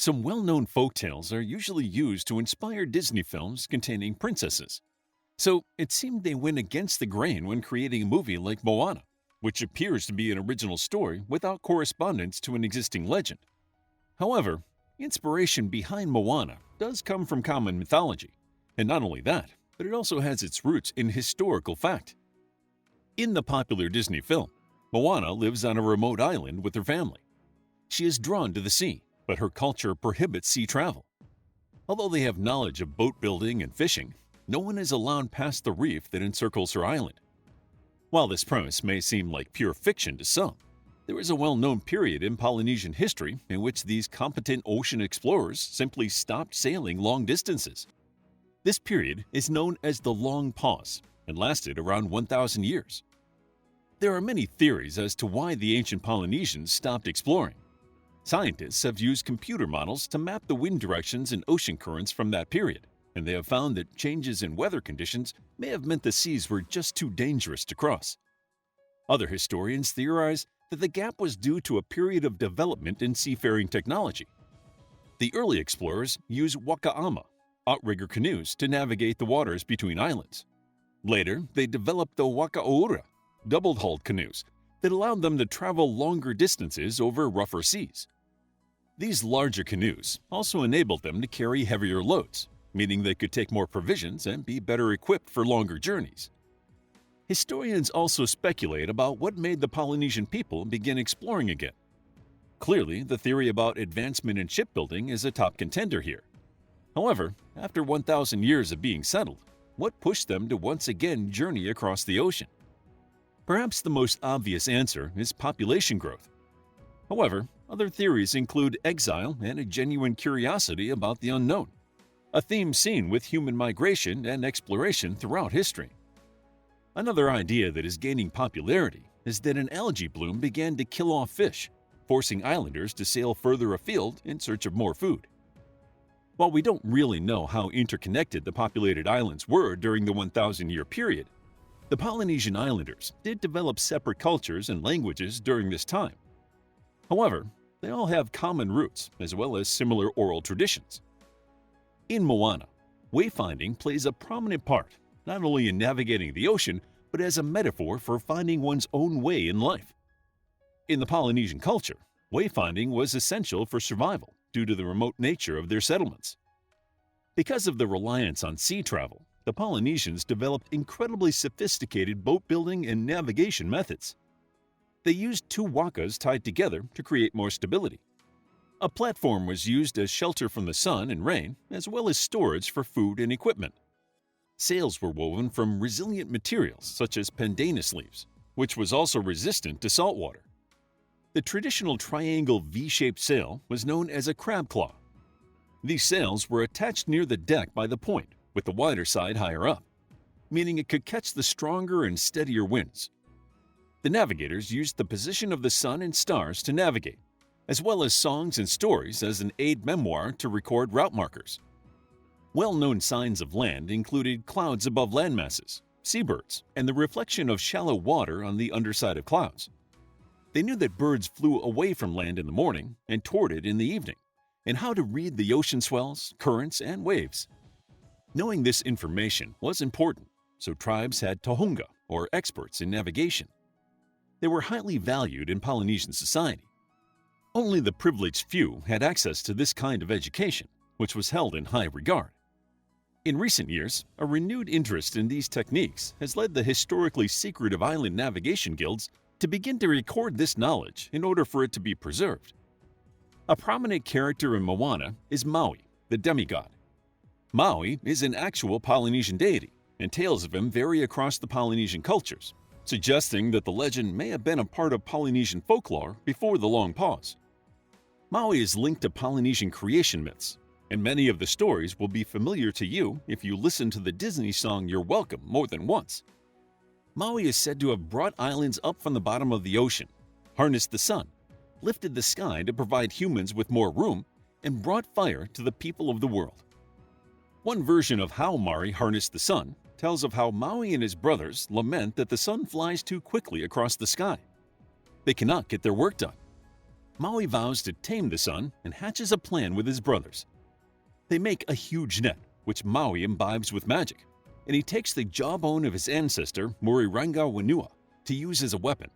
Some well-known folktales are usually used to inspire Disney films containing princesses. So it seemed they went against the grain when creating a movie like Moana, which appears to be an original story without correspondence to an existing legend. However, inspiration behind Moana does come from common mythology, and not only that, but it also has its roots in historical fact. In the popular Disney film, Moana lives on a remote island with her family. She is drawn to the sea, but her culture prohibits sea travel. Although they have knowledge of boat building and fishing, no one is allowed past the reef that encircles her island. While this premise may seem like pure fiction to some, there is a well-known period in Polynesian history in which these competent ocean explorers simply stopped sailing long distances. This period is known as the Long Pause and lasted around 1,000 years. There are many theories as to why the ancient Polynesians stopped exploring. Scientists have used computer models to map the wind directions and ocean currents from that period, and they have found that changes in weather conditions may have meant the seas were just too dangerous to cross. Other historians theorize that the gap was due to a period of development in seafaring technology. The early explorers used wakaama, outrigger canoes, to navigate the waters between islands. Later, they developed the wakaoura, double-hulled canoes, that allowed them to travel longer distances over rougher seas. These larger canoes also enabled them to carry heavier loads, meaning they could take more provisions and be better equipped for longer journeys. Historians also speculate about what made the Polynesian people begin exploring again. Clearly, the theory about advancement in shipbuilding is a top contender here. However, after 1,000 years of being settled, what pushed them to once again journey across the ocean? Perhaps the most obvious answer is population growth. However, other theories include exile and a genuine curiosity about the unknown, a theme seen with human migration and exploration throughout history. Another idea that is gaining popularity is that an algae bloom began to kill off fish, forcing islanders to sail further afield in search of more food. While we don't really know how interconnected the populated islands were during the 1,000-year period, the Polynesian islanders did develop separate cultures and languages during this time. However, they all have common roots as well as similar oral traditions. In Moana, wayfinding plays a prominent part, not only in navigating the ocean, but as a metaphor for finding one's own way in life. In the Polynesian culture, wayfinding was essential for survival due to the remote nature of their settlements. Because of the reliance on sea travel, the Polynesians developed incredibly sophisticated boat building and navigation methods. They used two wakas tied together to create more stability. A platform was used as shelter from the sun and rain, as well as storage for food and equipment. Sails were woven from resilient materials such as pandanus leaves, which was also resistant to salt water. The traditional triangle V-shaped sail was known as a crab claw. These sails were attached near the deck by the point, with the wider side higher up, meaning it could catch the stronger and steadier winds. The navigators used the position of the sun and stars to navigate, as well as songs and stories as an aid memoir to record route markers. Well-known signs of land included clouds above landmasses, seabirds, and the reflection of shallow water on the underside of clouds. They knew that birds flew away from land in the morning and toward it in the evening, and how to read the ocean swells, currents, and waves. Knowing this information was important, so tribes had tohunga, or experts in navigation. They were highly valued in Polynesian society. Only the privileged few had access to this kind of education, which was held in high regard. In recent years, a renewed interest in these techniques has led the historically secretive island navigation guilds to begin to record this knowledge in order for it to be preserved. A prominent character in Moana is Maui, the demigod. Maui is an actual Polynesian deity, and tales of him vary across the Polynesian cultures, suggesting that the legend may have been a part of Polynesian folklore before the Long Pause. Maui is linked to Polynesian creation myths, and many of the stories will be familiar to you if you listen to the Disney song You're Welcome more than once. Maui is said to have brought islands up from the bottom of the ocean, harnessed the sun, lifted the sky to provide humans with more room, and brought fire to the people of the world. One version of how Maui harnessed the sun tells of how Maui and his brothers lament that the sun flies too quickly across the sky. They cannot get their work done. Maui vows to tame the sun and hatches a plan with his brothers. They make a huge net, which Maui imbibes with magic, and he takes the jawbone of his ancestor Muri-ranga-whenua to use as a weapon.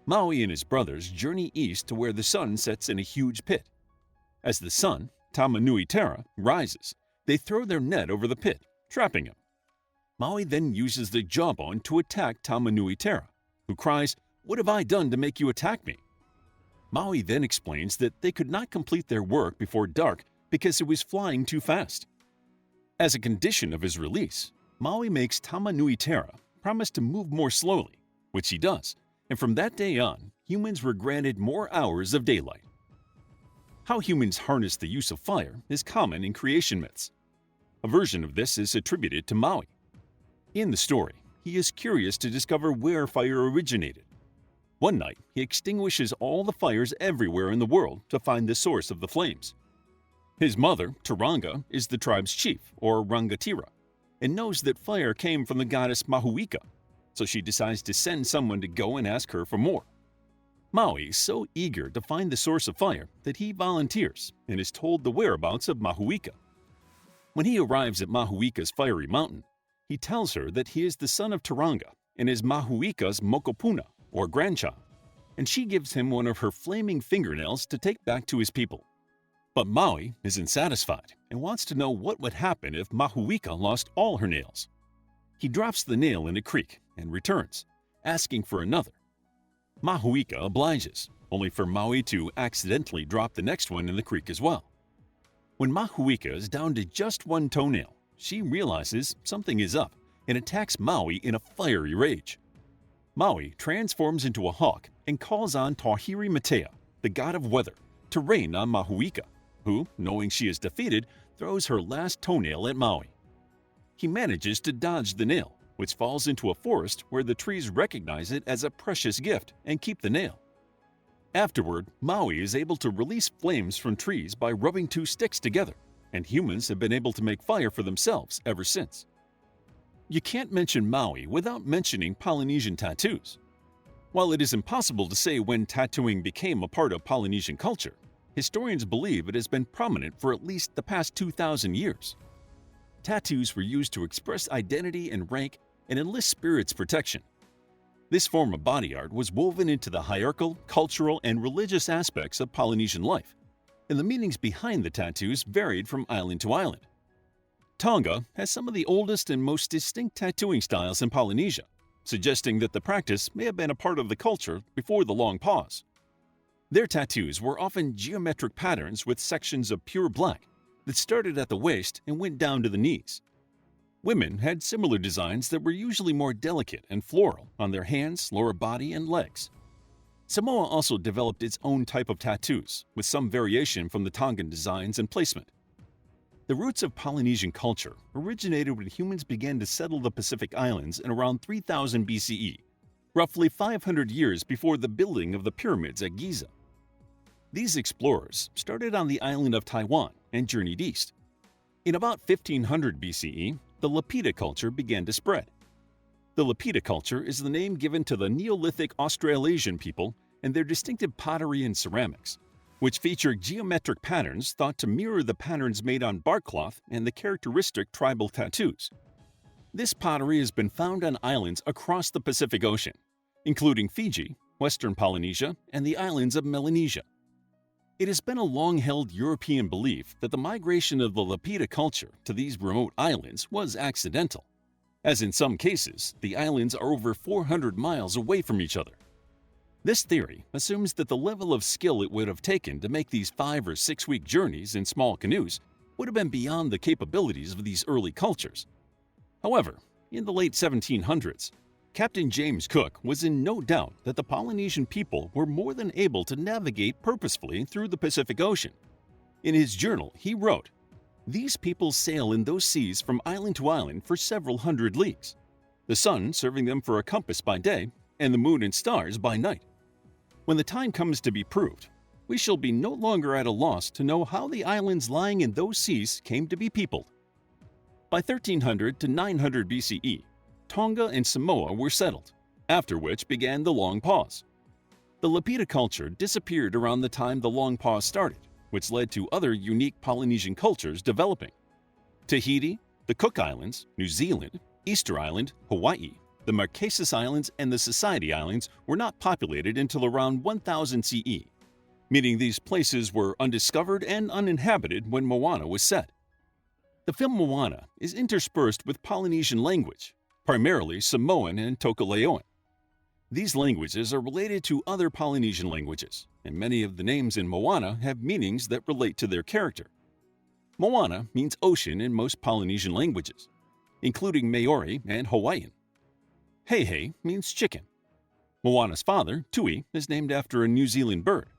Maui and his brothers journey east to where the sun sets in a huge pit. As the sun, Tamanui Terra, rises, they throw their net over the pit, trapping him. Maui then uses the jawbone to attack Tamanui Terra, who cries, "What have I done to make you attack me?" Maui then explains that they could not complete their work before dark because it was flying too fast. As a condition of his release, Maui makes Tamanui Terra promise to move more slowly, which he does, and from that day on, humans were granted more hours of daylight. How humans harness the use of fire is common in creation myths. A version of this is attributed to Maui. In the story, he is curious to discover where fire originated. One night, he extinguishes all the fires everywhere in the world to find the source of the flames. His mother, Turanga, is the tribe's chief, or Rangatira, and knows that fire came from the goddess Mahuika, so she decides to send someone to go and ask her for more. Maui is so eager to find the source of fire that he volunteers and is told the whereabouts of Mahuika. When he arrives at Mahuika's fiery mountain, he tells her that he is the son of Turanga and is Mahuika's mokopuna, or grandchild, and she gives him one of her flaming fingernails to take back to his people. But Maui isn't satisfied and wants to know what would happen if Mahuika lost all her nails. He drops the nail in a creek and returns, asking for another. Mahuika obliges, only for Maui to accidentally drop the next one in the creek as well. When Mahuika is down to just one toenail, she realizes something is up and attacks Maui in a fiery rage. Maui transforms into a hawk and calls on Tahiri Matea, the god of weather, to rain on Mahuika, who, knowing she is defeated, throws her last toenail at Maui. He manages to dodge the nail, which falls into a forest where the trees recognize it as a precious gift and keep the nail. Afterward, Maui is able to release flames from trees by rubbing two sticks together, and humans have been able to make fire for themselves ever since. You can't mention Maui without mentioning Polynesian tattoos. While it is impossible to say when tattooing became a part of Polynesian culture, historians believe it has been prominent for at least the past 2,000 years. Tattoos were used to express identity and rank and enlist spirits' protection. This form of body art was woven into the hierarchical, cultural, and religious aspects of Polynesian life, and the meanings behind the tattoos varied from island to island. Tonga has some of the oldest and most distinct tattooing styles in Polynesia, suggesting that the practice may have been a part of the culture before the long pause. Their tattoos were often geometric patterns with sections of pure black that started at the waist and went down to the knees. Women had similar designs that were usually more delicate and floral on their hands, lower body, and legs. Samoa also developed its own type of tattoos, with some variation from the Tongan designs and placement. The roots of Polynesian culture originated when humans began to settle the Pacific Islands in around 3000 BCE, roughly 500 years before the building of the pyramids at Giza. These explorers started on the island of Taiwan and journeyed east. In about 1500 BCE, the Lapita culture began to spread. The Lapita culture is the name given to the Neolithic Australasian people and their distinctive pottery and ceramics, which feature geometric patterns thought to mirror the patterns made on bark cloth and the characteristic tribal tattoos. This pottery has been found on islands across the Pacific Ocean, including Fiji, Western Polynesia, and the islands of Melanesia. It has been a long-held European belief that the migration of the Lapita culture to these remote islands was accidental, as in some cases, the islands are over 400 miles away from each other. This theory assumes that the level of skill it would have taken to make these 5 or 6 week journeys in small canoes would have been beyond the capabilities of these early cultures. However, in the late 1700s, Captain James Cook was in no doubt that the Polynesian people were more than able to navigate purposefully through the Pacific Ocean. In his journal, he wrote, "These people sail in those seas from island to island for several hundred leagues, the sun serving them for a compass by day and the moon and stars by night. When the time comes to be proved, we shall be no longer at a loss to know how the islands lying in those seas came to be peopled." By 1300 to 900 BCE, Tonga and Samoa were settled, after which began the long pause. The Lapita culture disappeared around the time the Long Pause started, which led to other unique Polynesian cultures developing. Tahiti, the Cook Islands, New Zealand, Easter Island, Hawaii, the Marquesas Islands, and the Society Islands were not populated until around 1000 CE, meaning these places were undiscovered and uninhabited when Moana was set. The film Moana is interspersed with Polynesian language, primarily Samoan and Tokelauean. These languages are related to other Polynesian languages, and many of the names in Moana have meanings that relate to their character. Moana means ocean in most Polynesian languages, including Maori and Hawaiian. Heihei means chicken. Moana's father, Tui, is named after a New Zealand bird.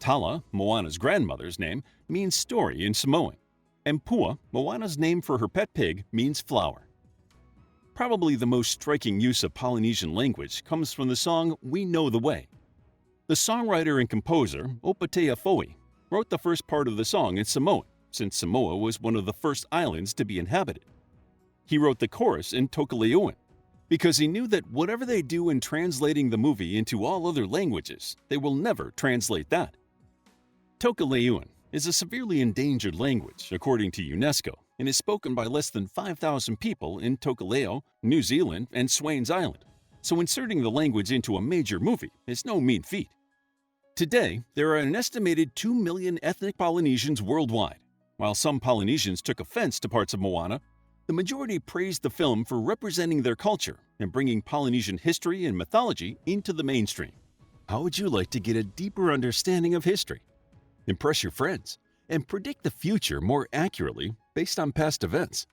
Tala, Moana's grandmother's name, means story in Samoan. And Pua, Moana's name for her pet pig, means flower. Probably the most striking use of Polynesian language comes from the song We Know the Way. The songwriter and composer, Opatea Foe, wrote the first part of the song in Samoan, since Samoa was one of the first islands to be inhabited. He wrote the chorus in Tokelauean, because he knew that whatever they do in translating the movie into all other languages, they will never translate that. Tokelauean is a severely endangered language, according to UNESCO, and is spoken by less than 5,000 people in Tokelau, New Zealand, and Swains Island, so inserting the language into a major movie is no mean feat. Today, there are an estimated 2 million ethnic Polynesians worldwide. While some Polynesians took offense to parts of Moana, the majority praised the film for representing their culture and bringing Polynesian history and mythology into the mainstream. How would you like to get a deeper understanding of history, impress your friends, and predict the future more accurately based on past events?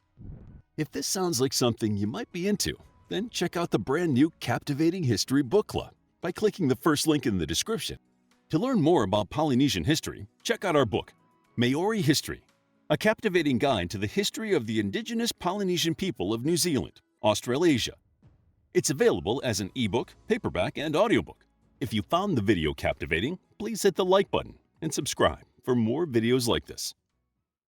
If this sounds like something you might be into, then check out the brand new Captivating History Book Club by clicking the first link in the description. To learn more about Polynesian history, check out our book, Māori History, a captivating guide to the history of the Indigenous Polynesian people of New Zealand, Australasia. It's available as an ebook, paperback, and audiobook. If you found the video captivating, please hit the like button and subscribe for more videos like this.